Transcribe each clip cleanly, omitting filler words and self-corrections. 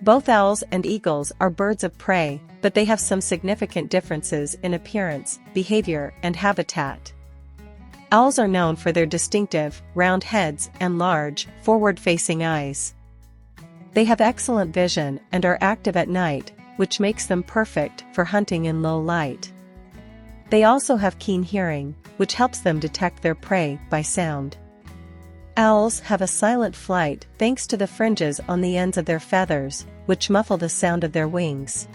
Both owls and eagles are birds of prey, but they have some significant differences in appearance, behavior, and habitat. Owls are known for their distinctive, round heads and large, forward-facing eyes. They have excellent vision and are active at night, which makes them perfect for hunting in low light. They also have keen hearing, which helps them detect their prey by sound. Owls have a silent flight thanks to the fringes on the ends of their feathers, which muffle the sound of their wings.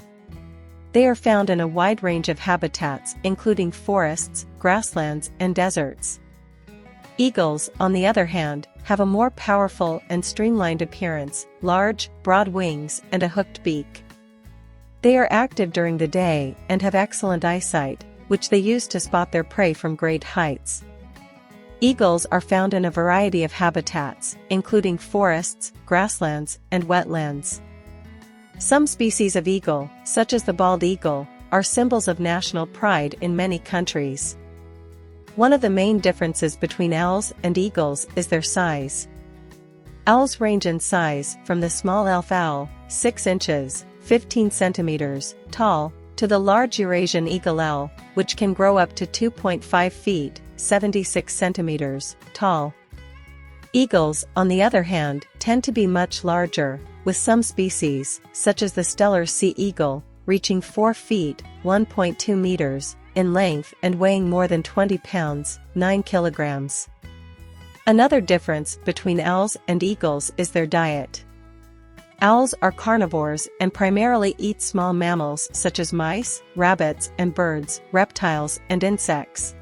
They are found in a wide range of habitats including forests, grasslands, and deserts. Eagles, on the other hand, have a more powerful and streamlined appearance, large, broad wings, and a hooked beak. They are active during the day and have excellent eyesight, which they use to spot their prey from great heights. Eagles are found in a variety of habitats, including forests, grasslands, and wetlands. Some species of eagle, such as the bald eagle, are symbols of national pride in many countries. One of the main differences between owls and eagles is their size. Owls range in size from the small elf owl, 6 inches, 15 centimeters, tall, to the large Eurasian eagle owl, which can grow up to 2.5 feet, 76 centimeters, tall. Eagles, on the other hand, tend to be much larger, with some species, such as the Steller sea eagle, reaching 4 feet, 1.2 meters, in length and weighing more than 20 pounds, 9 kilograms. Another difference between owls and eagles is their diet. Owls are carnivores and primarily eat small mammals such as mice, rabbits and birds, reptiles and insects.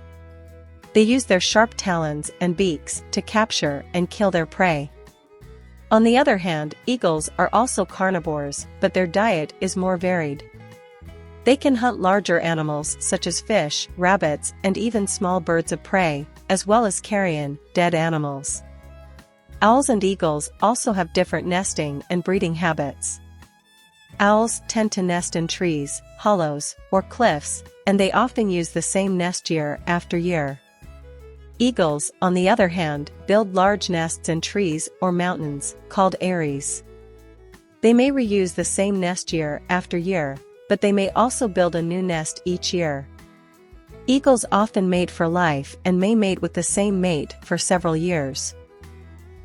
They use their sharp talons and beaks to capture and kill their prey. On the other hand, eagles are also carnivores, but their diet is more varied. They can hunt larger animals such as fish, rabbits, and even small birds of prey, as well as carrion, dead animals. Owls and eagles also have different nesting and breeding habits. Owls tend to nest in trees, hollows, or cliffs, and they often use the same nest year after year. Eagles, on the other hand, build large nests in trees or mountains, called eyries. They may reuse the same nest year after year, but they may also build a new nest each year. Eagles often mate for life and may mate with the same mate for several years.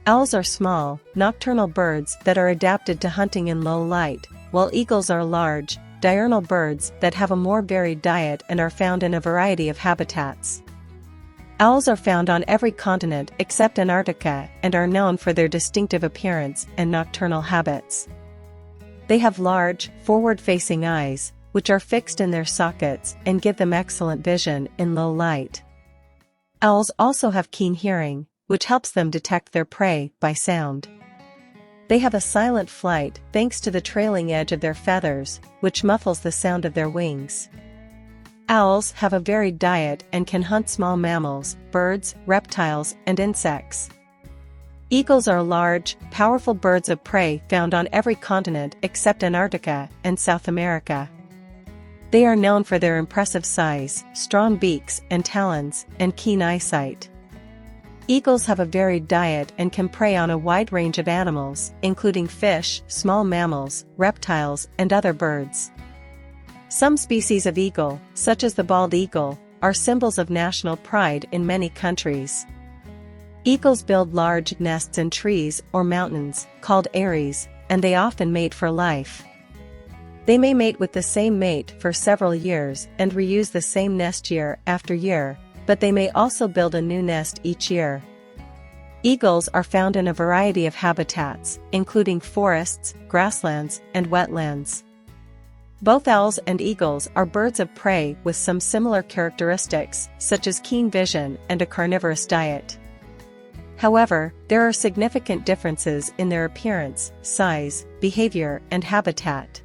Owls are small, nocturnal birds that are adapted to hunting in low light, while eagles are large, diurnal birds that have a more varied diet and are found in a variety of habitats. Owls are found on every continent except Antarctica and are known for their distinctive appearance and nocturnal habits. They have large, forward-facing eyes, which are fixed in their sockets and give them excellent vision in low light. Owls also have keen hearing, which helps them detect their prey by sound. They have a silent flight thanks to the trailing edge of their feathers, which muffles the sound of their wings. Owls have a varied diet and can hunt small mammals, birds, reptiles, and insects. Eagles are large, powerful birds of prey found on every continent except Antarctica and South America. They are known for their impressive size, strong beaks and talons, and keen eyesight. Eagles have a varied diet and can prey on a wide range of animals, including fish, small mammals, reptiles, and other birds. Some species of eagle, such as the bald eagle, are symbols of national pride in many countries. Eagles build large nests in trees or mountains, called eyries, and they often mate for life. They may mate with the same mate for several years and reuse the same nest year after year, but they may also build a new nest each year. Eagles are found in a variety of habitats, including forests, grasslands, and wetlands. Both owls and eagles are birds of prey with some similar characteristics, such as keen vision and a carnivorous diet. However, there are significant differences in their appearance, size, behavior, and habitat.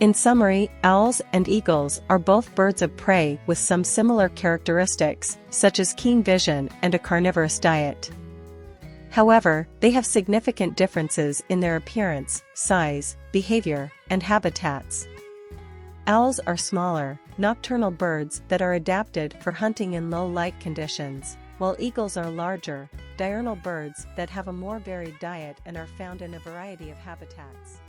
In summary, owls and eagles are both birds of prey with some similar characteristics, such as keen vision and a carnivorous diet. However, they have significant differences in their appearance, size, behavior, and habitats. Owls are smaller, nocturnal birds that are adapted for hunting in low light conditions, while eagles are larger, diurnal birds that have a more varied diet and are found in a variety of habitats.